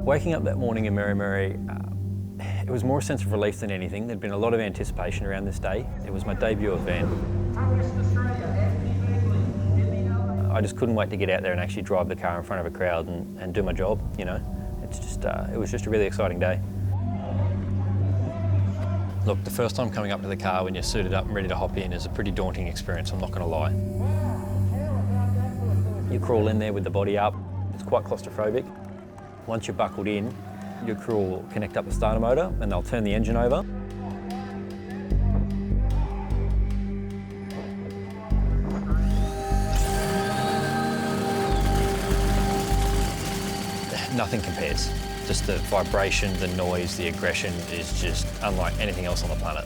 Waking up that morning in Meremere, it was more a sense of relief than anything. There'd been a lot of anticipation around this day. It was my debut event. I just couldn't wait to get out there and actually drive the car in front of a crowd and do my job, you know. It's just, it was just a really exciting day. Look, the first time coming up to the car when you're suited up and ready to hop in is a pretty daunting experience, I'm not going to lie. You crawl in there with the body up. It's quite claustrophobic. Once you're buckled in, your crew will connect up the starter motor and they'll turn the engine over. Nothing compares. Just the vibration, the noise, the aggression is just unlike anything else on the planet.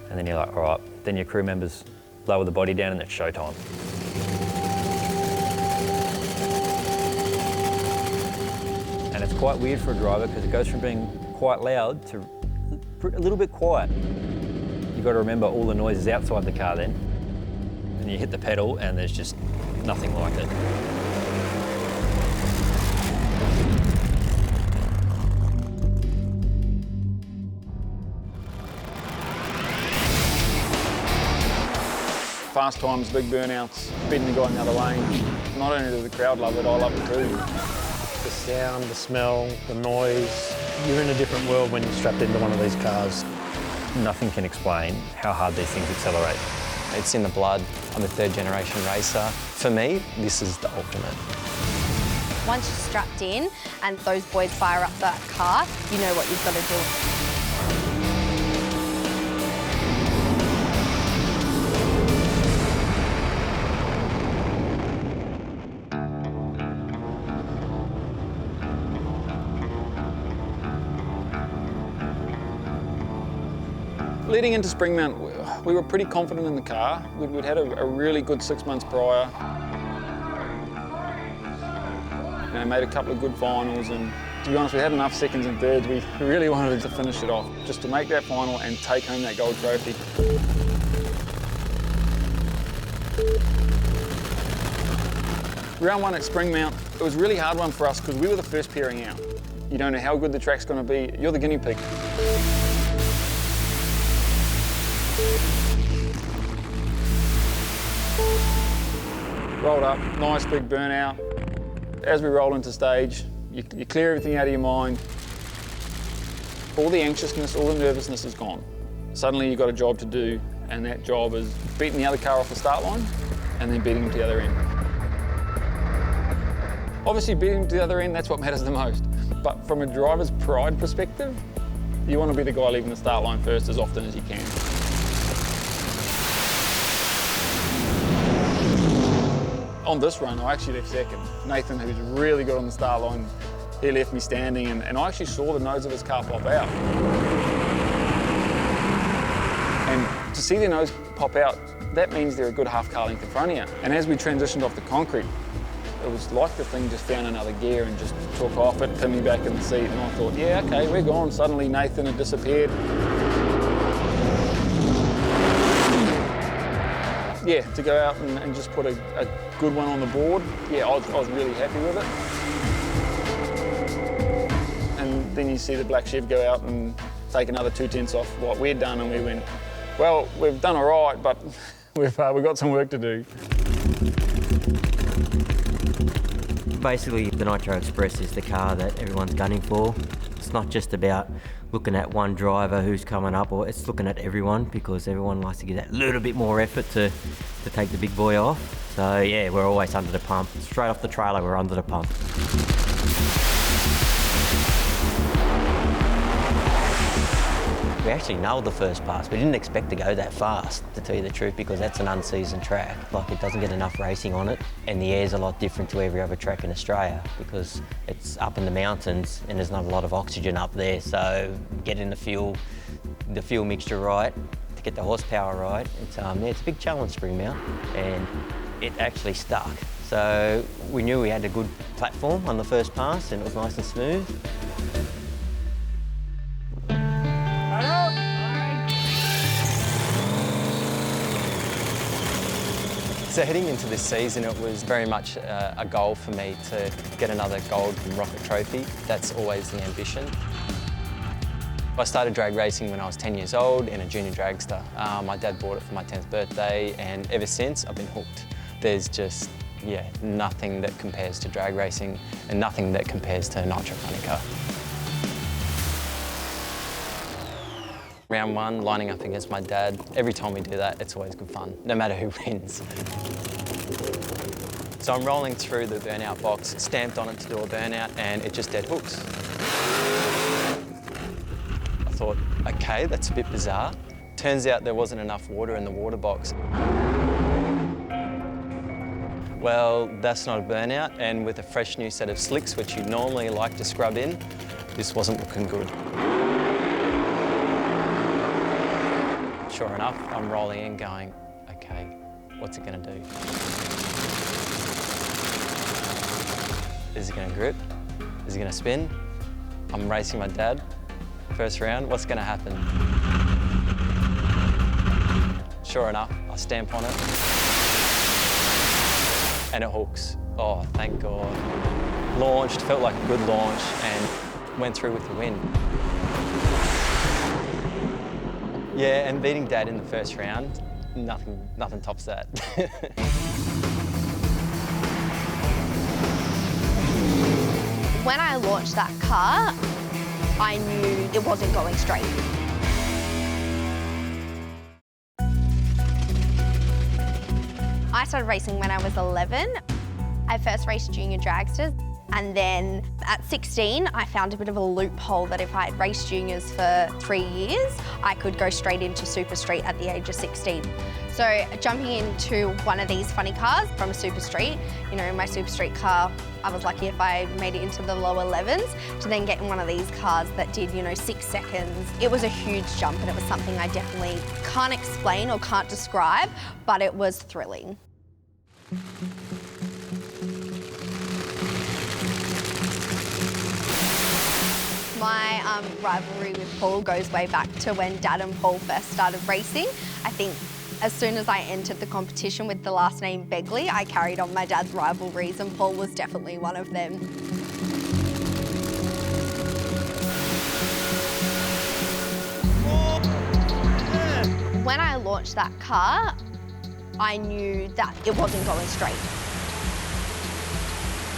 And then you're like, all right, then your crew members lower the body down and it's showtime. And it's quite weird for a driver because it goes from being quite loud to a little bit quiet. You've got to remember all the noise is outside the car then. And you hit the pedal and there's just nothing like it. Fast times, big burnouts, beating the guy in the other lane. Not only does the crowd love it, I love it too. The sound, the smell, the noise. You're in a different world when you're strapped into one of these cars. Nothing can explain how hard these things accelerate. It's in the blood. I'm a third-generation racer. For me, this is the ultimate. Once you're strapped in and those boys fire up that car, you know what you've got to do. Leading into Springmount, we were pretty confident in the car. We'd had a really good 6 months prior. You know, made a couple of good finals, and to be honest, we had enough seconds and thirds. We really wanted to finish it off, just to make that final and take home that gold trophy. Round one at Springmount, it was a really hard one for us because we were the first pairing out. You don't know how good the track's going to be. You're the guinea pig. Rolled up, nice big burnout. As we roll into stage, you clear everything out of your mind. All the anxiousness, all the nervousness is gone. Suddenly you've got a job to do, and that job is beating the other car off the start line and then beating him to the other end. Obviously beating him to the other end, that's what matters the most. But from a driver's pride perspective, you want to be the guy leaving the start line first as often as you can. On this run, I actually left second. Nathan, who's really good on the start line, he left me standing, and I actually saw the nose of his car pop out. And to see the nose pop out, that means they're a good half car length in front of you. And as we transitioned off the concrete, it was like the thing just found another gear and just took off it, put me back in the seat, and I thought, yeah, okay, we're gone. Suddenly Nathan had disappeared. Yeah, to go out and just put a good one on the board, yeah, I was really happy with it. And then you see the black Chev go out and take another 2/10 off what we'd done, and we went, well, we've done all right, but we've got some work to do. Basically, the Nitro Express is the car that everyone's gunning for. It's not just about looking at one driver who's coming up, or it's looking at everyone, because everyone likes to give that little bit more effort to take the big boy off. So yeah, we're always under the pump. Straight off the trailer, we're under the pump. We actually nailed the first pass. We didn't expect to go that fast, to tell you the truth, because that's an unseasoned track. Like, it doesn't get enough racing on it, and the air's a lot different to every other track in Australia because it's up in the mountains and there's not a lot of oxygen up there. So getting the fuel mixture right, to get the horsepower right, it's a big challenge, Springmount, and it actually stuck. So we knew we had a good platform on the first pass and it was nice and smooth. So heading into this season, it was very much a goal for me to get another gold Rocket Trophy. That's always the ambition. I started drag racing when I was 10 years old in a junior dragster. My dad bought it for my 10th birthday, and ever since I've been hooked. There's just, yeah, nothing that compares to drag racing and nothing that compares to a nitro funny car. Round one, lining up against my dad. Every time we do that, it's always good fun, no matter who wins. So I'm rolling through the burnout box, stamped on it to do a burnout, and it just dead hooks. I thought, okay, that's a bit bizarre. Turns out there wasn't enough water in the water box. Well, that's not a burnout, and with a fresh new set of slicks, which you normally like to scrub in, this wasn't looking good. Sure enough, I'm rolling in going, okay, what's it gonna do? Is it gonna grip? Is it gonna spin? I'm racing my dad. First round, what's gonna happen? Sure enough, I stamp on it and it hooks. Oh, thank God. Launched, felt like a good launch and went through with the win. Yeah, and beating Dad in the first round, nothing tops that. When I launched that car, I knew it wasn't going straight. I started racing when I was 11. I first raced junior dragsters, and then at 16, I found a bit of a loophole that if I had raced juniors for 3 years, I could go straight into Super Street at the age of 16. So jumping into one of these funny cars from a Super Street, you know, my Super Street car, I was lucky if I made it into the low 11s, to then get in one of these cars that did, you know, 6 seconds. It was a huge jump, and it was something I definitely can't explain or can't describe, but it was thrilling. My rivalry with Paul goes way back to when Dad and Paul first started racing. I think as soon as I entered the competition with the last name Begley, I carried on my dad's rivalries, and Paul was definitely one of them. When I launched that car, I knew that it wasn't going straight.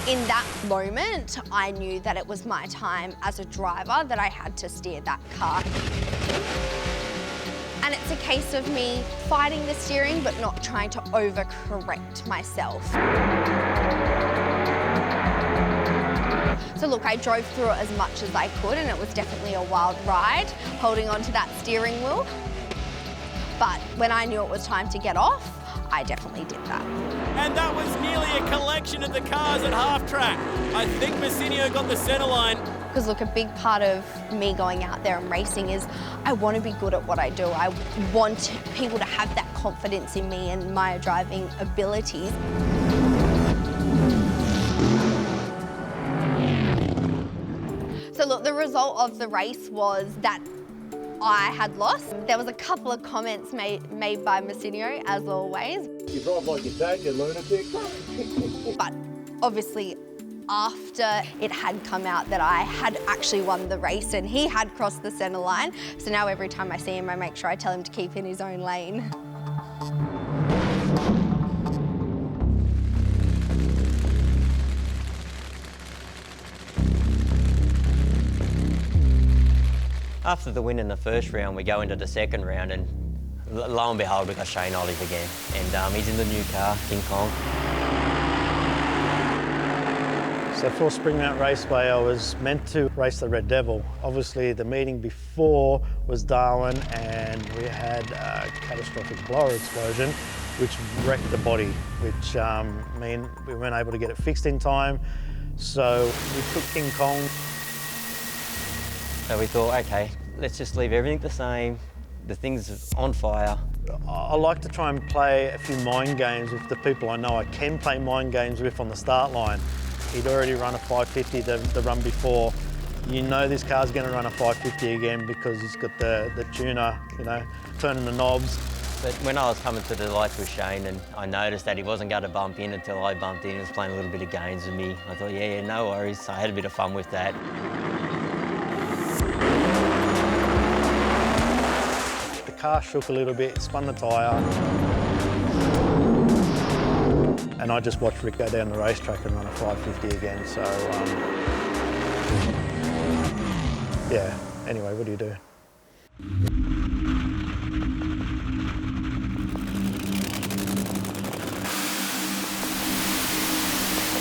In that moment, I knew that it was my time as a driver that I had to steer that car. And it's a case of me fighting the steering but not trying to overcorrect myself. So look, I drove through it as much as I could, and it was definitely a wild ride, holding onto that steering wheel. But when I knew it was time to get off, I definitely did that. And that was nearly a collection of the cars at half track. I think Massinio got the centre line. Because look, a big part of me going out there and racing is I want to be good at what I do. I want people to have that confidence in me and my driving abilities. So look, the result of the race was that I had lost. There was a couple of comments made by Massinio, as always. You drive like your dad, you lunatic. But obviously, after it had come out that I had actually won the race and he had crossed the centre line, so now every time I see him, I make sure I tell him to keep in his own lane. After the win in the first round, we go into the second round, and lo and behold, we got Shane Olive again. And he's in the new car, King Kong. So for Springmount Raceway, I was meant to race the Red Devil. Obviously, the meeting before was Darwin, and we had a catastrophic blower explosion, which wrecked the body, which meant we weren't able to get it fixed in time. So we took King Kong. So we thought, okay, let's just leave everything the same. The thing's on fire. I like to try and play a few mind games with the people I know I can play mind games with on the start line. He'd already run a 550 the run before. You know this car's going to run a 550 again because he's got the tuner, you know, turning the knobs. But when I was coming to the lights with Shane and I noticed that he wasn't going to bump in until I bumped in, he was playing a little bit of games with me. I thought, yeah, no worries. So I had a bit of fun with that. The car shook a little bit, spun the tyre. And I just watched Rick go down the racetrack and run a 550 again, so yeah. Anyway, what do you do?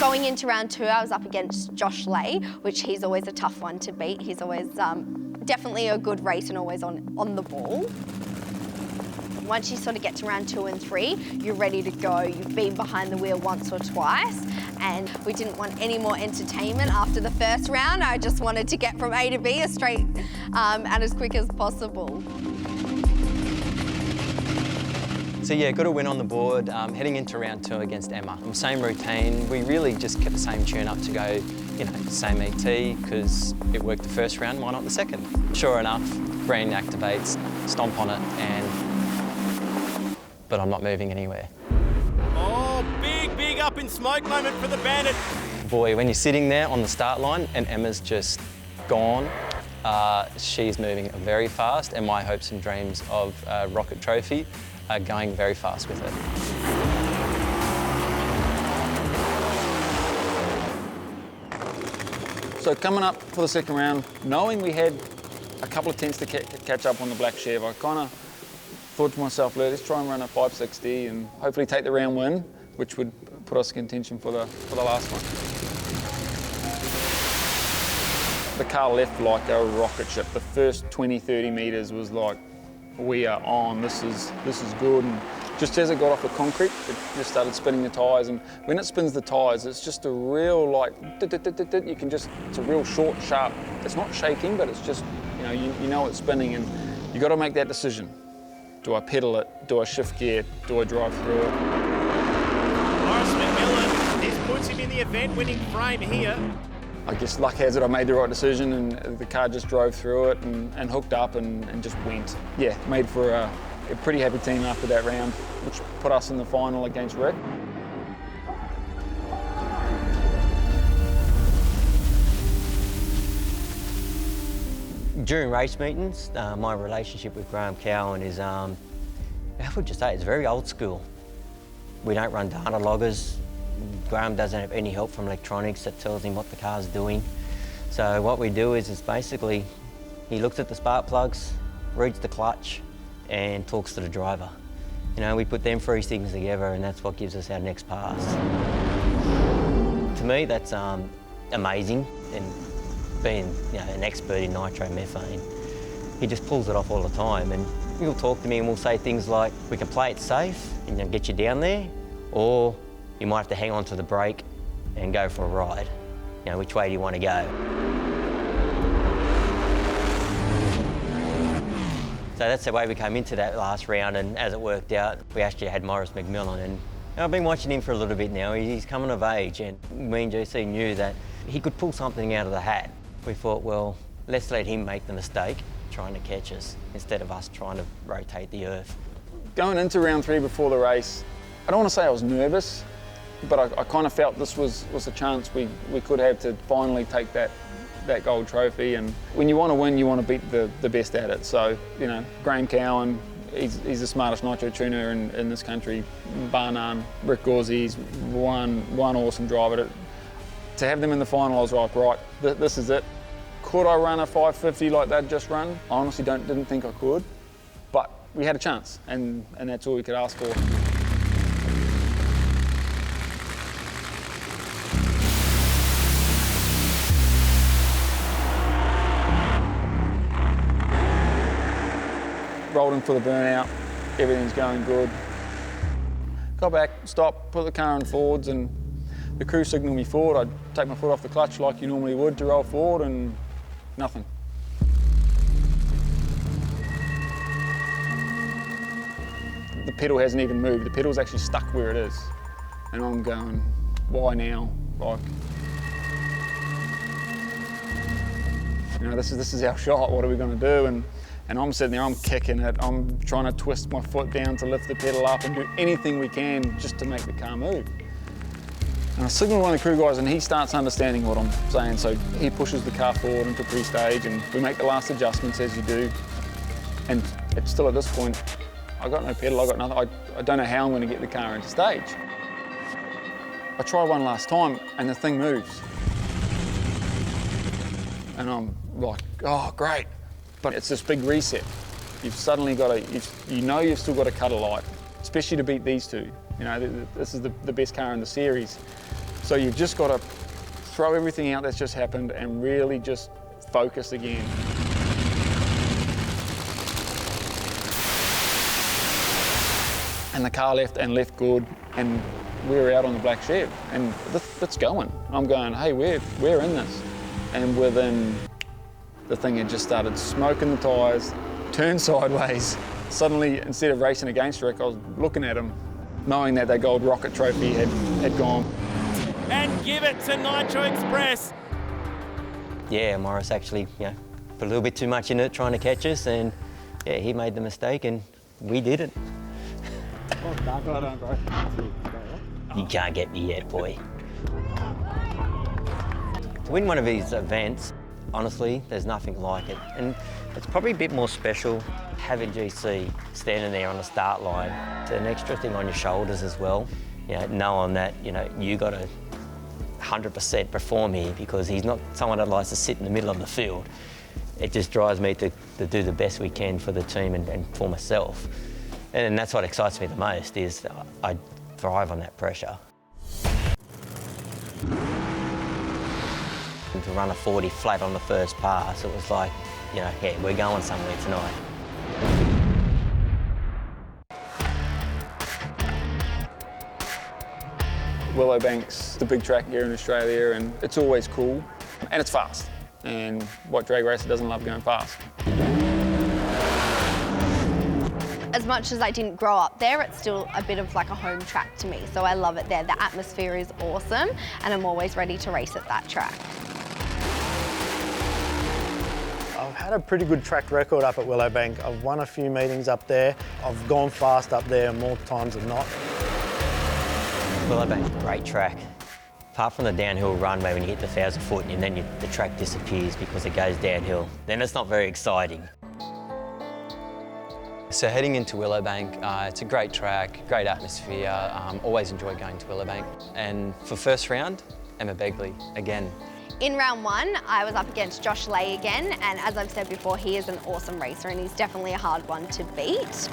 Going into round 2, I was up against Josh Lay, which he's always a tough one to beat. He's always definitely a good race and always on the ball. Once you sort of get to round 2 and 3, you're ready to go. You've been behind the wheel once or twice, and we didn't want any more entertainment after the first round. I just wanted to get from A to B as straight and as quick as possible. So yeah, got a win on the board, heading into round 2 against Emma. Same routine, we really just kept the same tune up to go, you know, same ET, because it worked the first round, why not the second? Sure enough, green activates, stomp on it, but I'm not moving anywhere. Oh, big up in smoke moment for the Bandit. Boy, when you're sitting there on the start line and Emma's just gone, she's moving very fast, and my hopes and dreams of Rocket Trophy are going very fast with it. So coming up for the second round, knowing we had a couple of tenths to catch up on the black Chev, I kind of thought to myself, let's try and run a 560 and hopefully take the round win, which would put us in contention for the last one. The car left like a rocket ship. The first 20, 30 metres was like, we are on, this is good. And just as it got off the concrete, it just started spinning the tyres. And when it spins the tyres, it's just a real you can just, it's a real short, sharp, it's not shaking, but it's just, you know it's spinning, and you got to make that decision. Do I pedal it? Do I shift gear? Do I drive through it? Mcmillan, this puts him in the event-winning frame here. I guess luck has it, I made the right decision, and the car just drove through it and hooked up and just went. Yeah, made for a pretty happy team after that round, which put us in the final against Rick. During race meetings, my relationship with Graham Cowan is, I would just say, it's very old school. We don't run data loggers. Graham doesn't have any help from electronics that tells him what the car's doing. So what we do is basically, he looks at the spark plugs, reads the clutch, and talks to the driver. We put them three things together, and that's what gives us our next pass. To me, that's amazing. And being an expert in nitromethane, he just pulls it off all the time. And he'll talk to me and we'll say things like, we can play it safe and get you down there, or you might have to hang on to the brake and go for a ride. Which way do you want to go? So that's the way we came into that last round, and as it worked out, we actually had Mcmillan, and I've been watching him for a little bit now. He's coming of age, and me and GC knew that he could pull something out of the hat. We thought, well, let's let him make the mistake trying to catch us instead of us trying to rotate the earth. Going into round 3 before the race, I don't want to say I was nervous, but I kind of felt this was a chance we could have to finally take that gold trophy. And when you want to win, you want to beat the best at it. So, Graham Cowan, he's the smartest nitro tuner in this country, bar none. Rick Gauzy's one awesome driver. To have them in the final, I was like, right, this is it. Could I run a 550 like that just run? I honestly didn't think I could, but we had a chance, and that's all we could ask for. Rolled in for the burnout, everything's going good. Got back, stopped, put the car in forwards, and the crew signalled me forward. I'd take my foot off the clutch like you normally would to roll forward, and nothing. The pedal hasn't even moved. The pedal's actually stuck where it is. And I'm going, why now? Like, this is our shot, what are we gonna do? And And I'm sitting there, I'm kicking it, I'm trying to twist my foot down to lift the pedal up and do anything we can just to make the car move. And I signal one of the crew guys and he starts understanding what I'm saying, so he pushes the car forward into pre-stage and we make the last adjustments as you do. And it's still at this point, I got no pedal, I got nothing. I don't know how I'm going to get the car into stage. I try one last time and the thing moves. And I'm like, oh, great. But it's this big reset. You've suddenly got to, you know you've still got to cut a light, especially to beat these two. You know, this is the best car in the series. So you've just got to throw everything out that's just happened and really just focus again. And the car left good, and we were out on the black Chev, and it's going. I'm going, hey, we're in this. And within, the thing had just started smoking the tyres, turned sideways. Suddenly, instead of racing against Rick, I was looking at him, knowing that gold rocket trophy had gone. And give it to Nitro Express. Yeah, Morris actually, put a little bit too much in it trying to catch us, and yeah, he made the mistake and we didn't. Well done, bro. You can't get me yet, boy. To win one of these events, honestly, there's nothing like it. And it's probably a bit more special having GC standing there on the start line. It's an extra thing on your shoulders as well, knowing that, you got to 100% perform here because he's not someone that likes to sit in the middle of the field. It just drives me to do the best we can for the team and for myself. And that's what excites me the most, is I thrive on that pressure. To run a 40 flat on the first pass, it was like, yeah, we're going somewhere tonight. Willowbank's the big track here in Australia, and it's always cool, and it's fast. And what drag racer doesn't love going fast? As much as I didn't grow up there, it's still a bit of like a home track to me. So I love it there. The atmosphere is awesome, and I'm always ready to race at that track. I've had a pretty good track record up at Willowbank. I've won a few meetings up there. I've gone fast up there more times than not. Willowbank's a great track. Apart from the downhill runway when you hit the 1,000 foot and then the track disappears because it goes downhill, then it's not very exciting. So heading into Willowbank, it's a great track, great atmosphere. Always enjoy going to Willowbank. And for first round, Emma Begley again. In round one, I was up against Josh Lay again, and as I've said before, he is an awesome racer and he's definitely a hard one to beat.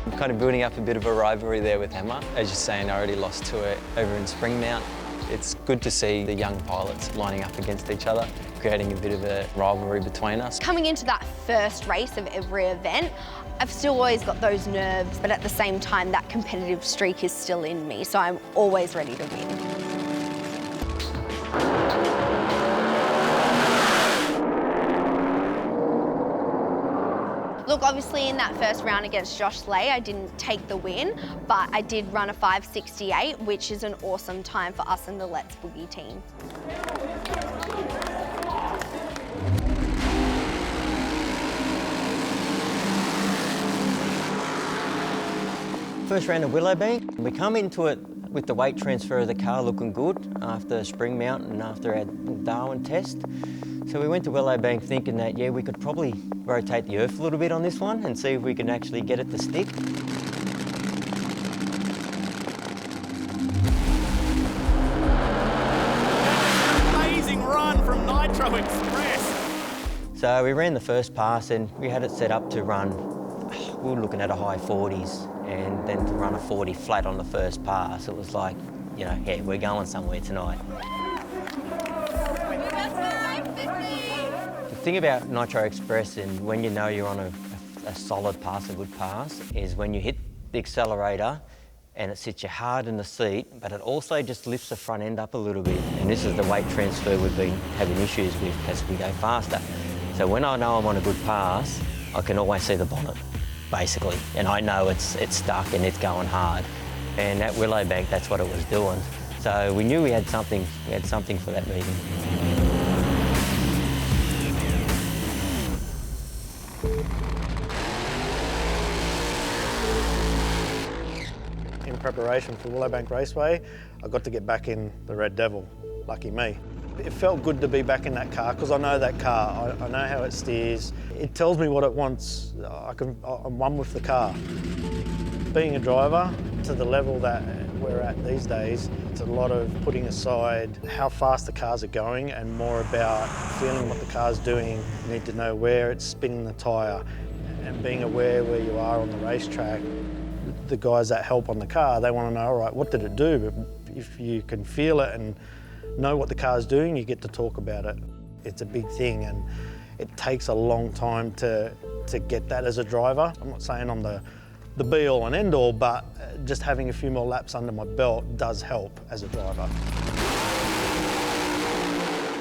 I'm kind of building up a bit of a rivalry there with Emma. As you're saying, I already lost to her over in Springmount. It's good to see the young pilots lining up against each other, creating a bit of a rivalry between us. Coming into that first race of every event, I've still always got those nerves, but at the same time, that competitive streak is still in me, so I'm always ready to win. Look, obviously in that first round against Josh Lay, I didn't take the win, but I did run a 5:68, which is an awesome time for us in the Let's Boogie team. First round of Willowbank, we come into it with the weight transfer of the car looking good after Springmount and after our Darwin test. So we went to Willowbank thinking that, we could probably rotate the earth a little bit on this one and see if we can actually get it to stick. Amazing run from Nitro Express. So we ran the first pass and we had it set up to run, we were looking at a high 40s, and then to run a 40 flat on the first pass, it was like, we're going somewhere tonight. The thing about Nitro Express, and when you know you're on a solid pass, a good pass, is when you hit the accelerator and it sits you hard in the seat, but it also just lifts the front end up a little bit. And this is the weight transfer we've been having issues with as we go faster. So when I know I'm on a good pass, I can always see the bonnet, basically, and I know it's stuck and it's going hard. And at Willowbank, that's what it was doing. So we knew we had something for that meeting. in preparation for Willowbank Raceway, I got to get back in the Red Devil. Lucky me. It felt good to be back in that car because I know that car. I know how it steers. It tells me what it wants. I'm one with the car. Being a driver to the level that we're at these days, it's a lot of putting aside how fast the cars are going and more about feeling what the car's doing. You need to know where it's spinning the tyre and being aware where you are on the racetrack. The guys that help on the car, they want to know, all right, what did it do? But if you can feel it and know what the car's doing, you get to talk about it. It's a big thing and it takes a long time to get that as a driver. I'm not saying I'm the be-all and end-all, but just having a few more laps under my belt does help as a driver.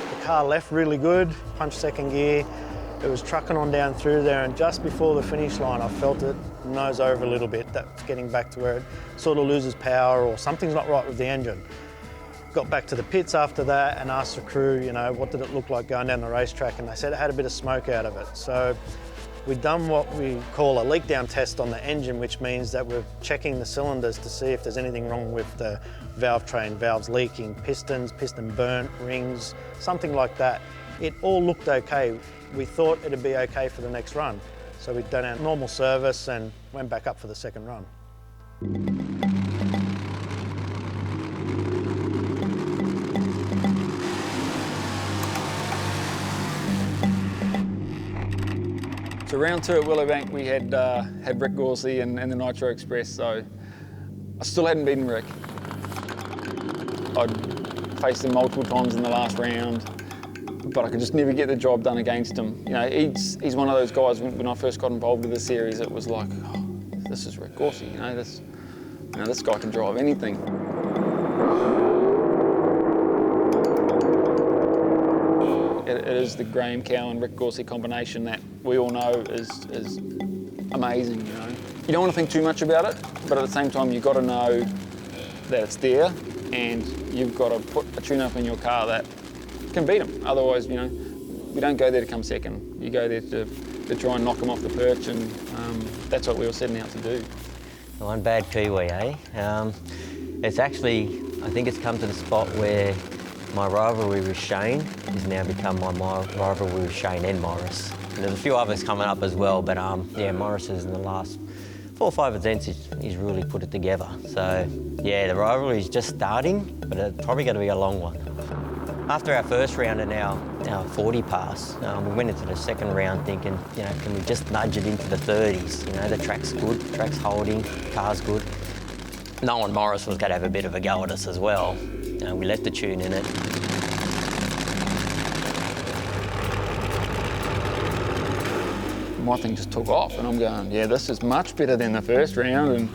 The car left really good, punched second gear. It was trucking on down through there, and just before the finish line, I felt it nose over a little bit. That's getting back to where it sort of loses power or something's not right with the engine. Got back to the pits after that and asked the crew, you know, what did it look like going down the racetrack, and they said it had a bit of smoke out of it. So we've done what we call a leak down test on the engine, which means that we're checking the cylinders to see if there's anything wrong with the valve train, valves leaking, pistons, piston burnt, rings, something like that. It all looked okay. We thought it'd be okay for the next run. So we'd done our normal service and went back up for the second run. So round 2 at Willowbank, we had Rick Gorsey and the Nitro Express, so I still hadn't beaten Rick. I'd faced him multiple times in the last round, but I could just never get the job done against him. You know, he's one of those guys, when I first got involved with the series, it was like, oh, this is Rick Gorsey, this guy can drive anything. It is the Graham Cow and Rick Gorsey combination that we all know is amazing, you know. You don't want to think too much about it, but at the same time, you've got to know that it's there, and you've got to put a tune-up in your car that can beat them. Otherwise, you know, we don't go there to come second. You go there to try and knock them off the perch, and that's what we were setting out to do. One bad Kiwi, eh? It's actually, I think it's come to the spot where my rivalry with Shane has now become my rivalry with Shane and Morris. And there's a few others coming up as well, but yeah, Morris is in the last 4 or 5 events, he's really put it together. So yeah, the rivalry is just starting, but it's probably going to be a long one. After our first round and our 40 pass, we went into the second round thinking, you know, can we just nudge it into the 30s? You know, the track's good, the track's holding, car's good. Knowing Morris was going to have a bit of a go at us as well. We left the tune in it. My thing just took off, and I'm going, yeah, this is much better than the first round. And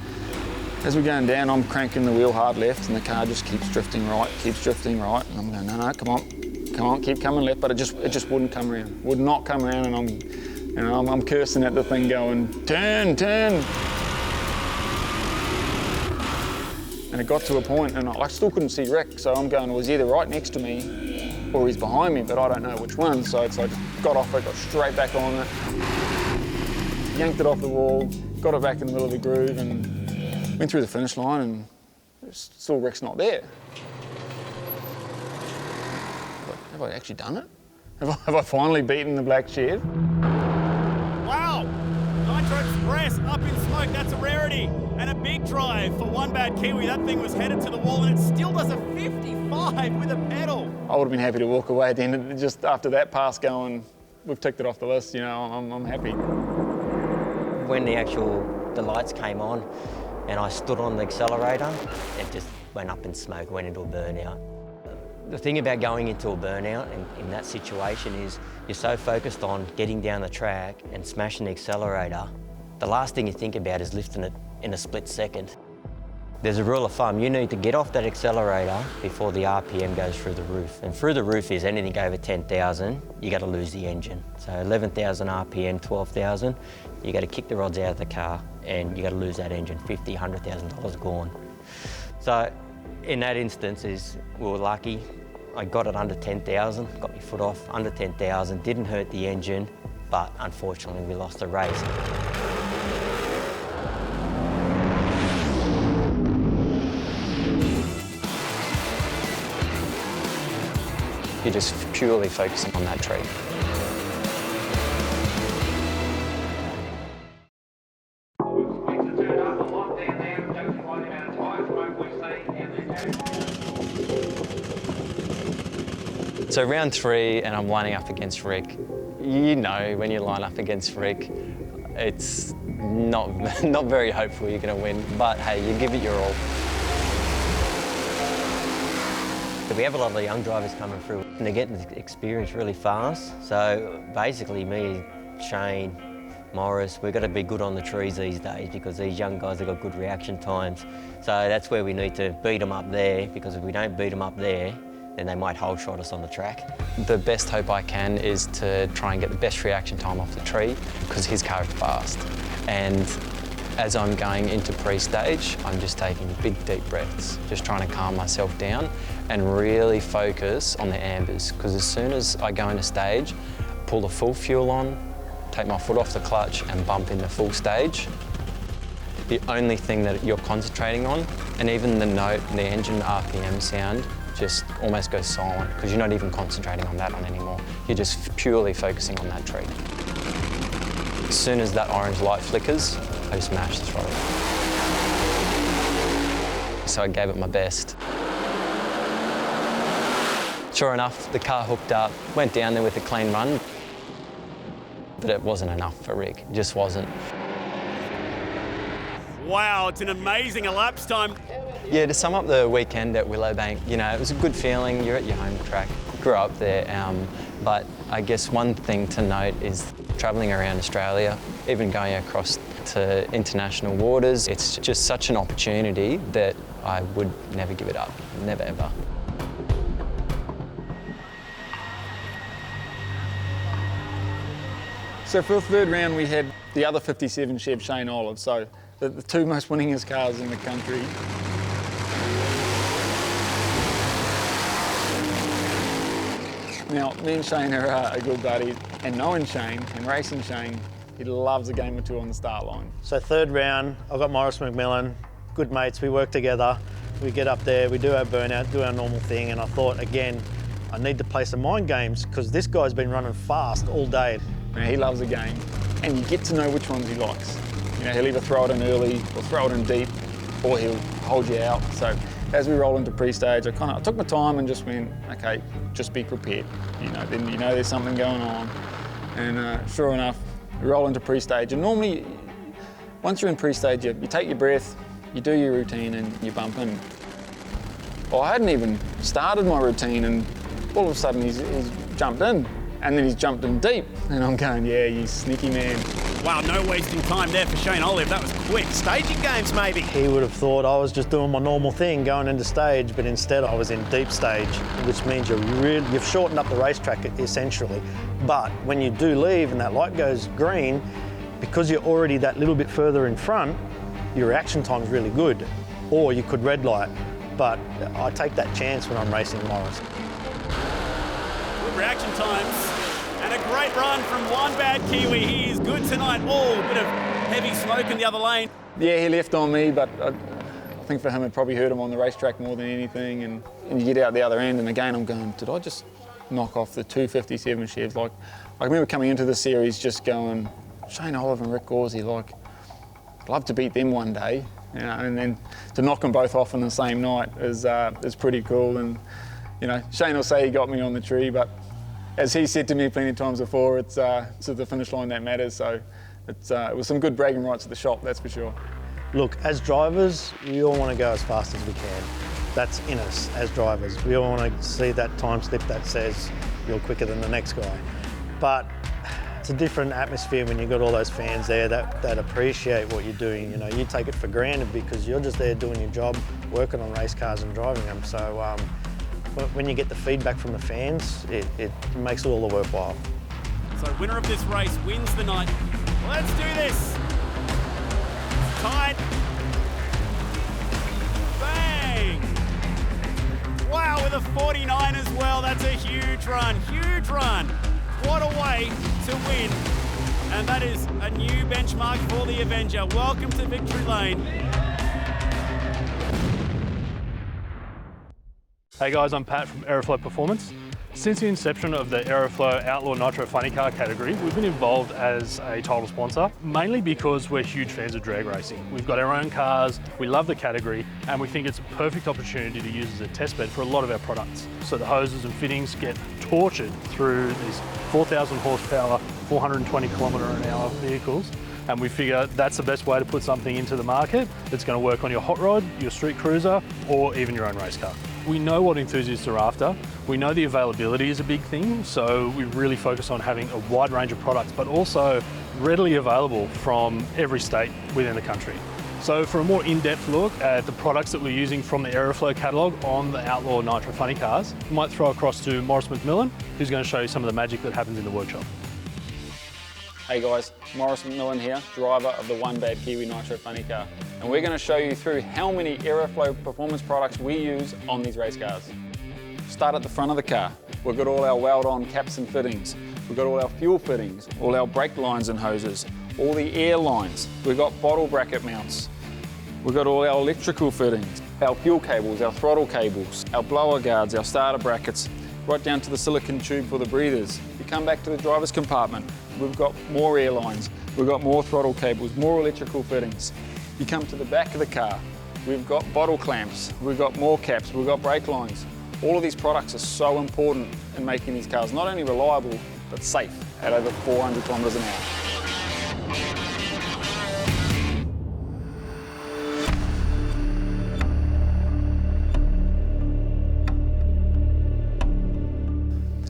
as we're going down, I'm cranking the wheel hard left, and the car just keeps drifting right. And I'm going, no, come on, keep coming left. But it just wouldn't come around, would not come around, and I'm cursing at the thing, going, turn. And it got to a point, and I still couldn't see Rick, so I'm going, well, he's either right next to me or he's behind me, but I don't know which one. So it's like, got off it, got straight back on it, yanked it off the wall, got it back in the middle of the groove, and went through the finish line, and still Rick's not there. Have I actually done it? Have I finally beaten the Black Shed? Wow! Nitro Express up in smoke, that's a rarity. And a big drive for one bad Kiwi. That thing was headed to the wall, and it still does a 55 with a pedal. I would have been happy to walk away at the end, just after that pass going, we've ticked it off the list, you know, I'm happy. When the lights came on and I stood on the accelerator, it just went up in smoke, went into a burnout. The thing about going into a burnout in that situation is you're so focused on getting down the track and smashing the accelerator, the last thing you think about is lifting it in a split second. There's a rule of thumb, you need to get off that accelerator before the RPM goes through the roof. And through the roof is anything over 10,000, you got to lose the engine. So 11,000 RPM, 12,000, you got to kick the rods out of the car and you got to lose that engine, $50,000, $100,000 gone. So in that instance we were lucky. I got it under 10,000, got my foot off, under 10,000, didn't hurt the engine, but unfortunately we lost the race. You're just purely focusing on that tree. So round 3 and I'm lining up against Rick. You know when you line up against Rick, it's not very hopeful you're going to win, but hey, you give it your all. So we have a lot of young drivers coming through and they're getting experience really fast. So basically me, Shane, Morris, we've got to be good on the trees these days because these young guys have got good reaction times. So that's where we need to beat them up there, because if we don't beat them up there, then they might hole shot us on the track. The best hope I can is to try and get the best reaction time off the tree because his car is fast. And as I'm going into pre-stage, I'm just taking big, deep breaths, just trying to calm myself down and really focus on the ambers, because as soon as I go into stage, pull the full fuel on, take my foot off the clutch and bump into full stage, the only thing that you're concentrating on, and even the note, the engine RPM sound, just almost goes silent because you're not even concentrating on that one anymore. You're just purely focusing on that tree. As soon as that orange light flickers, I just mash the throttle. So I gave it my best. Sure enough, the car hooked up, went down there with a clean run, but it wasn't enough for Rick. It just wasn't. Wow, it's an amazing elapsed time. Yeah, to sum up the weekend at Willowbank, you know, it was a good feeling. You're at your home track, grew up there, but I guess one thing to note is travelling around Australia, even going across to international waters, it's just such an opportunity that I would never give it up, never ever. So for the third round, we had the other 57 Chev Shane Olive, so the 2 most winningest cars in the country. Now, me and Shane are a good buddy, and knowing Shane and racing Shane, he loves a game or two on the start line. So third round, I've got Morris Mcmillan, good mates, we work together. We get up there, we do our burnout, do our normal thing, and I thought, again, I need to play some mind games because this guy's been running fast all day. Now, he loves a game, and you get to know which ones he likes. You know, he'll either throw it in early or throw it in deep, or he'll hold you out. So as we roll into pre-stage, I took my time and just went, okay, just be prepared. You know, then you know there's something going on. And sure enough, we roll into pre-stage. And normally, once you're in pre-stage, you take your breath, you do your routine, and you bump in. Well, I hadn't even started my routine, and all of a sudden he's jumped in. And then he's jumped in deep. And I'm going, yeah, you sneaky man. Wow, no wasting time there for Shane Olive. That was quick. Staging games, maybe. He would have thought I was just doing my normal thing, going into stage, but instead I was in deep stage, which means you've shortened up the racetrack essentially. But when you do leave and that light goes green, because you're already that little bit further in front, your reaction time's really good. Or you could red light, but I take that chance when I'm racing Morris. Good reaction times. And a great run from one bad Kiwi. He is good tonight. Oh, a bit of heavy smoke in the other lane. Yeah, he left on me, but I think for him it probably hurt him on the racetrack more than anything. And you get out the other end, and again I'm going, did I just knock off the 257 Chevs? Like, I remember coming into the series just going, Shane Olive and Rick Gawsey, like, I'd love to beat them one day. You know, and then to knock them both off on the same night is pretty cool. And you know, Shane will say he got me on the tree, but as he said to me plenty of times before, it's the finish line that matters. So it was some good bragging rights at the shop, that's for sure. Look, as drivers, we all want to go as fast as we can. That's in us as drivers. We all want to see that time slip that says you're quicker than the next guy. But it's a different atmosphere when you've got all those fans there that appreciate what you're doing. You know, you take it for granted because you're just there doing your job, working on race cars and driving them. So when you get the feedback from the fans, it makes it all the worthwhile. So winner of this race wins the night. Let's do this. Tight. Bang. Wow, with a 49 as well. That's a huge run, huge run. What a way to win. And that is a new benchmark for the Avenger. Welcome to Victory Lane. Hey guys, I'm Pat from Aeroflow Performance. Since the inception of the Aeroflow Outlaw Nitro funny car category, we've been involved as a title sponsor, mainly because we're huge fans of drag racing. We've got our own cars, we love the category, and we think it's a perfect opportunity to use as a testbed for a lot of our products. So the hoses and fittings get tortured through these 4,000 horsepower, 420 kilometre an hour vehicles, and we figure that's the best way to put something into the market that's going to work on your hot rod, your street cruiser, or even your own race car. We know what enthusiasts are after. We know the availability is a big thing, so we really focus on having a wide range of products, but also readily available from every state within the country. So for a more in-depth look at the products that we're using from the Aeroflow catalogue on the Outlaw Nitro funny cars, we might throw across to Morris Mcmillan, who's going to show you some of the magic that happens in the workshop. Hey guys, Morris Mcmillan here, driver of the One Bad Kiwi Nitro funny car. And we're going to show you through how many Aeroflow performance products we use on these race cars. Start at the front of the car. We've got all our weld-on caps and fittings. We've got all our fuel fittings, all our brake lines and hoses, all the air lines. We've got bottle bracket mounts. We've got all our electrical fittings, our fuel cables, our throttle cables, our blower guards, our starter brackets, right down to the silicone tube for the breathers. You come back to the driver's compartment, we've got more air lines, we've got more throttle cables, more electrical fittings. You come to the back of the car, we've got bottle clamps, we've got more caps, we've got brake lines. All of these products are so important in making these cars not only reliable, but safe at over 400 kilometres an hour.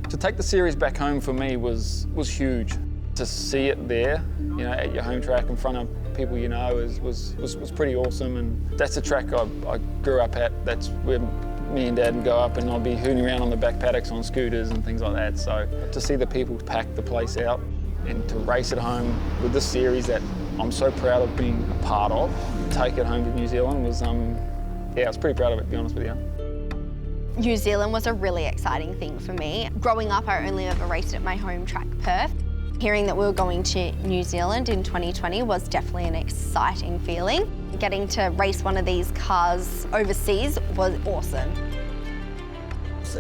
To take the series back home for me was huge. To see it there, you know, at your home track in front of people you know was pretty awesome, and that's the track I grew up at. That's where me and Dad would go up, and I'd be hooning around on the back paddocks on scooters and things like that. So to see the people pack the place out and to race at home with this series that I'm so proud of being a part of, take it home to New Zealand was, yeah, I was pretty proud of it, to be honest with you. New Zealand was a really exciting thing for me. Growing up, I only ever raced at my home track, Perth. Hearing that we were going to New Zealand in 2020 was definitely an exciting feeling. Getting to race one of these cars overseas was awesome.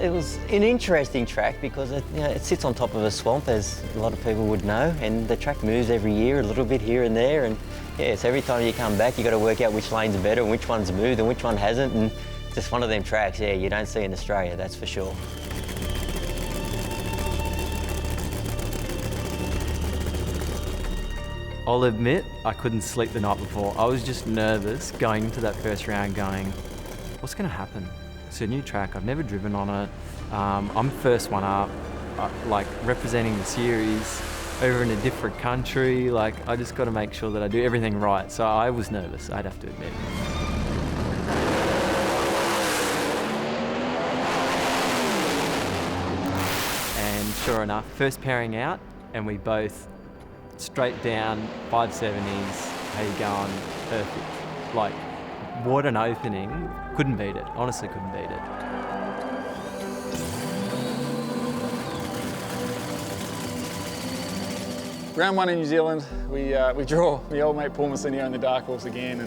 It was an interesting track because it sits on top of a swamp, as a lot of people would know, and the track moves every year a little bit here and there, and yeah, so every time you come back you've got to work out which lanes are better and which one's moved and which one hasn't, and just one of them tracks, yeah, you don't see in Australia, that's for sure. I'll admit, I couldn't sleep the night before. I was just nervous going into that first round going, what's going to happen? It's a new track, I've never driven on it. I'm first one up, like representing the series over in a different country. Like, I just got to make sure that I do everything right. So I was nervous, I'd have to admit. And sure enough, first pairing out, and we both straight down 570s. How you going? Perfect. Like, what an opening. Couldn't beat it. Honestly, couldn't beat it. Round one in New Zealand, we draw the old mate Paul Massinio in the dark horse again,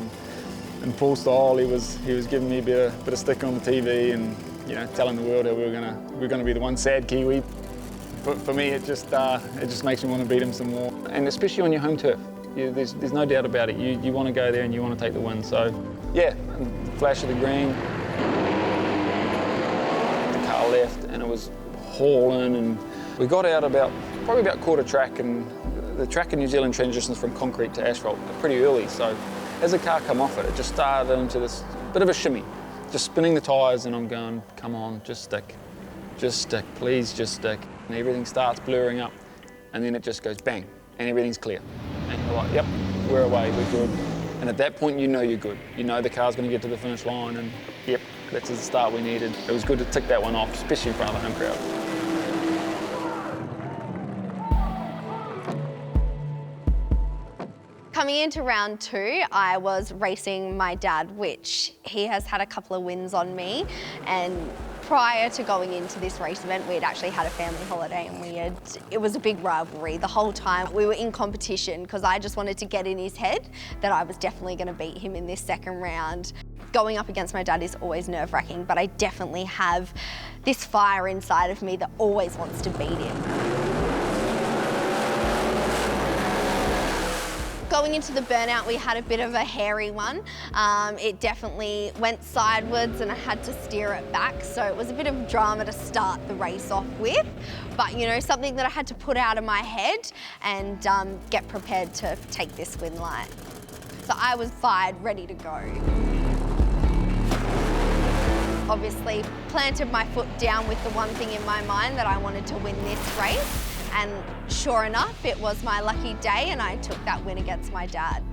and Paul style, he was giving me a bit of stick on the TV, and you know, telling the world how we're gonna be the one sad Kiwi. For me, it just makes me want to beat him some more, and especially on your home turf. There's no doubt about it. You want to go there and you want to take the win. So yeah, flash of the green, the car left, and it was hauling, and we got out probably about quarter track, and the track in New Zealand transitions from concrete to asphalt pretty early. So as the car come off it, it just started into this bit of a shimmy, just spinning the tyres, and I'm going, come on, just stick, please just stick. And everything starts blurring up, and then it just goes bang, and everything's clear. And you're like, yep, we're away, we're good. And at that point, you know you're good. You know the car's going to get to the finish line, and yep, that's the start we needed. It was good to tick that one off, especially in front of the home crowd. Coming into round two, I was racing my dad, which he has had a couple of wins on me, and prior to going into this race event, we had actually had a family holiday, and it was a big rivalry. The whole time we were in competition because I just wanted to get in his head that I was definitely going to beat him in this second round. Going up against my dad is always nerve-wracking, but I definitely have this fire inside of me that always wants to beat him. Going into the burnout, we had a bit of a hairy one. It definitely went sideways and I had to steer it back, so it was a bit of drama to start the race off with. But you know, something that I had to put out of my head and get prepared to take this win light. So I was fired, ready to go. Obviously, planted my foot down with the one thing in my mind that I wanted to win this race. And sure enough, it was my lucky day and I took that win against my dad.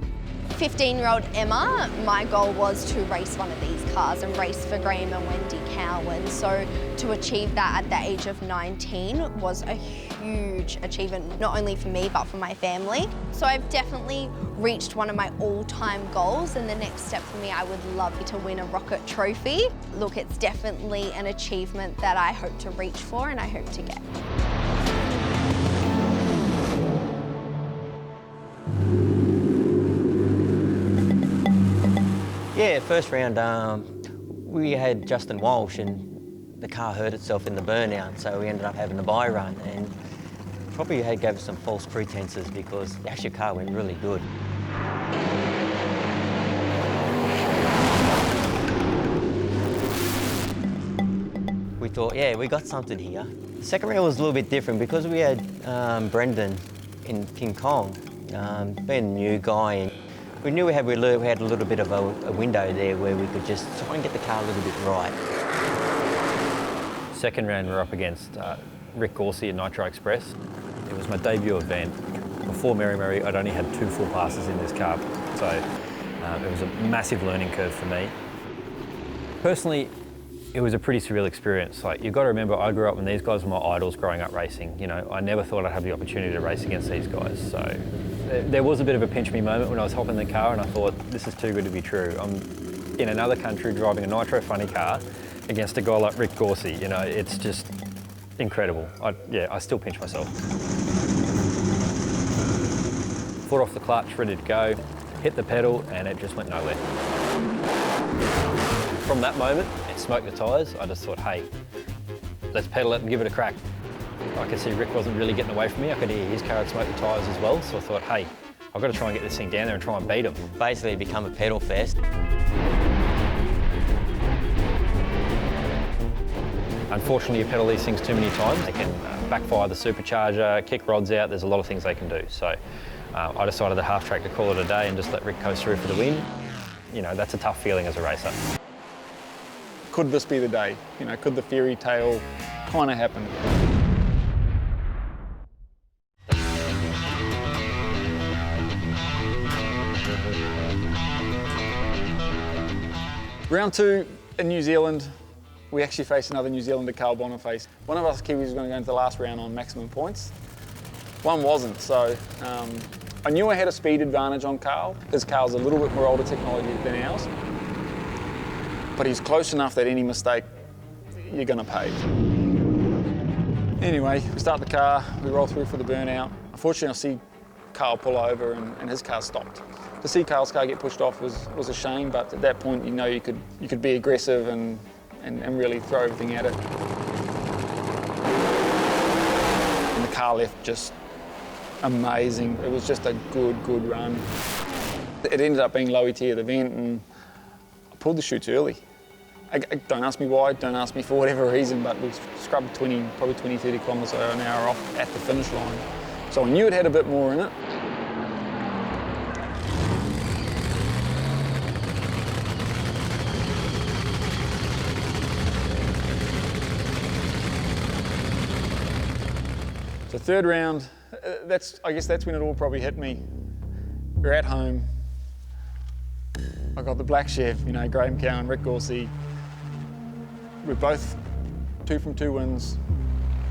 15-year-old Emma, my goal was to race one of these cars and race for Graham and Wendy Cowan. So to achieve that at the age of 19 was a huge achievement, not only for me, but for my family. So I've definitely reached one of my all-time goals, and the next step for me, I would love to win a Rocket Trophy. Look, it's definitely an achievement that I hope to reach for and I hope to get. Yeah, first round we had Justin Walsh and the car hurt itself in the burnout, so we ended up having a bye run and probably gave us some false pretenses because the actual car went really good. We thought, yeah, we got something here. The second round was a little bit different because we had Brendan in King Kong, being a new guy. And we knew we had a little bit of a window there where we could just try and get the car a little bit right. Second round, we're up against Rick Gorsey at Nitro Express. It was my debut event. Before Meremere, I'd only had 2 full passes in this car, so it was a massive learning curve for me. Personally, it was a pretty surreal experience. Like, you've got to remember, I grew up when these guys were my idols growing up racing. You know, I never thought I'd have the opportunity to race against these guys. So there was a bit of a pinch me moment when I was hopping in the car and I thought, this is too good to be true. I'm in another country driving a Nitro funny car against a guy like Rick Gorsey. You know, it's just incredible. I still pinch myself. Foot off the clutch, ready to go, hit the pedal, and it just went nowhere. From that moment, it smoked the tyres. I just thought, hey, let's pedal it and give it a crack. I could see Rick wasn't really getting away from me. I could hear his car had smoked the tyres as well. So I thought, hey, I've got to try and get this thing down there and try and beat him. Basically, become a pedal fest. Unfortunately, you pedal these things too many times. They can backfire the supercharger, kick rods out. There's a lot of things they can do. So I decided the half track to call it a day and just let Rick coast through for the win. You know, that's a tough feeling as a racer. Could this be the day? You know, could the fairy tale kind of happen? Round 2 in New Zealand, we actually faced another New Zealander, Carl Boniface. One of us Kiwis was going to go into the last round on maximum points. One wasn't, so I knew I had a speed advantage on Carl, because Carl's a little bit more older technology than ours. But he's close enough that any mistake, you're going to pay. Anyway, we start the car, we roll through for the burnout. Unfortunately, I see Carl pull over and his car stopped. To see Carl's car get pushed off was a shame, but at that point, you know, you could be aggressive and really throw everything at it. And the car left just amazing. It was just a good run. It ended up being low ET at the event, and I pulled the chutes early. Don't ask me why, don't ask me for whatever reason, but we scrubbed probably 20, 30 kilometres an hour off at the finish line. So I knew it had a bit more in it. So third round, I guess that's when it all probably hit me. We're at home. I got the black chef, you know, Graham Cowan, Rick Gorsey. We're both 2 from 2 wins.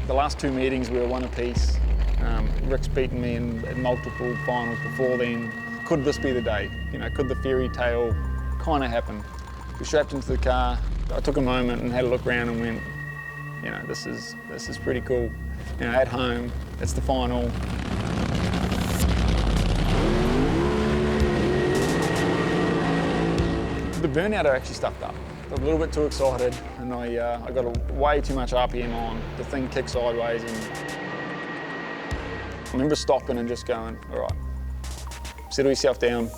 The last 2 meetings we were 1 apiece. Rick's beaten me in multiple finals before then. Could this be the day? You know, could the fairy tale kind of happen? We strapped into the car. I took a moment and had a look around and went, you know, this is pretty cool. You know, at home, it's the final. The burnout I actually stuffed up. I got a little bit too excited and I got way too much RPM on. The thing kicked sideways and I remember stopping and just going, all right, settle yourself down.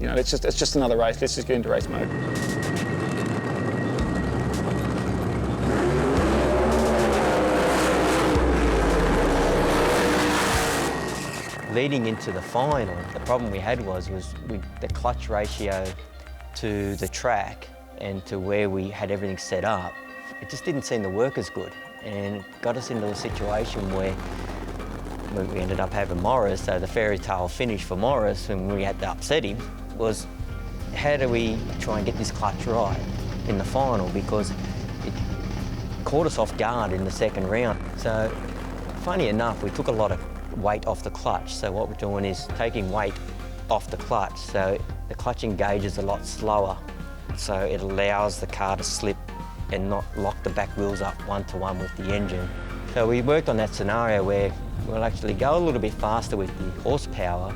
You know, it's just another race. Let's just get into race mode. Leading into the final, the problem we had was the clutch ratio to the track and to where we had everything set up. It just didn't seem to work as good, and it got us into a situation where we ended up having Morris. So the fairy tale finish for Morris, when we had to upset him, was how do we try and get this clutch right in the final, because it caught us off guard in the second round. So funny enough, we took a lot of weight off the clutch. So what we're doing is taking weight off the clutch, so the clutch engages a lot slower, so it allows the car to slip and not lock the back wheels up one-to-one with the engine. So we worked on that scenario where we'll actually go a little bit faster with the horsepower,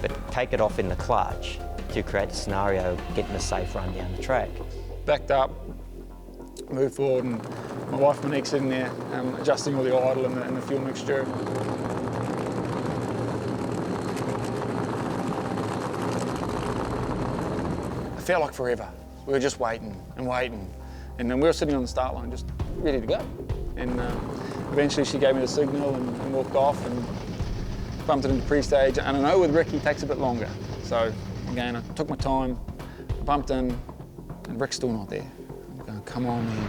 but take it off in the clutch to create the scenario of getting a safe run down the track. Backed up, moved forward, and my wife Monique's sitting there adjusting all the idle and the fuel mixture. It felt like forever. We were just waiting and waiting. And then we were sitting on the start line just ready to go. And eventually she gave me the signal and walked off and bumped it into pre-stage. And I know with Ricky it takes a bit longer. So again, I took my time, I bumped in, and Rick's still not there. I'm going, come on, man.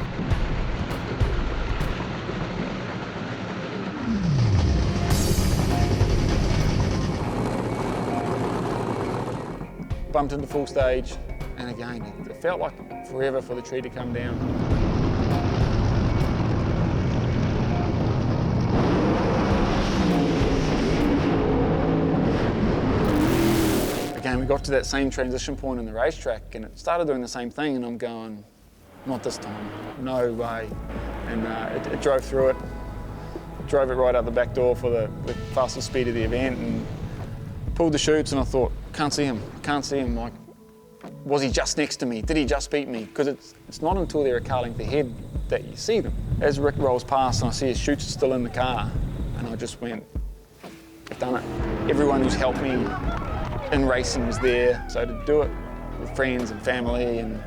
Bumped into full stage, and again, it felt like forever for the tree to come down. Again, we got to that same transition point in the racetrack, and it started doing the same thing, and I'm going, not this time, no way. And it drove through it, drove it right out the back door for the fastest speed of the event, and pulled the chutes, and I thought, can't see him, like, was he just next to me? Did he just beat me? Because it's not until they're a car length ahead that you see them. As Rick rolls past and I see his chutes are still in the car, and I just went, I've done it. Everyone who's helped me in racing was there, so to do it with friends and family, and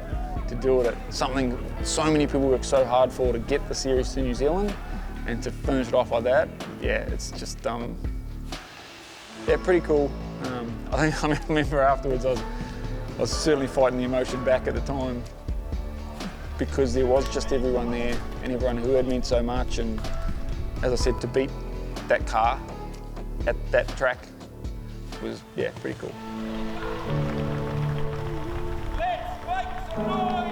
to do it at something so many people work so hard for, to get the series to New Zealand and to finish it off like that, yeah, it's just, yeah, pretty cool. I remember afterwards I was certainly fighting the emotion back at the time, because there was just everyone there and everyone who had meant so much, and as I said, to beat that car at that track was, yeah, pretty cool. Let's make some noise!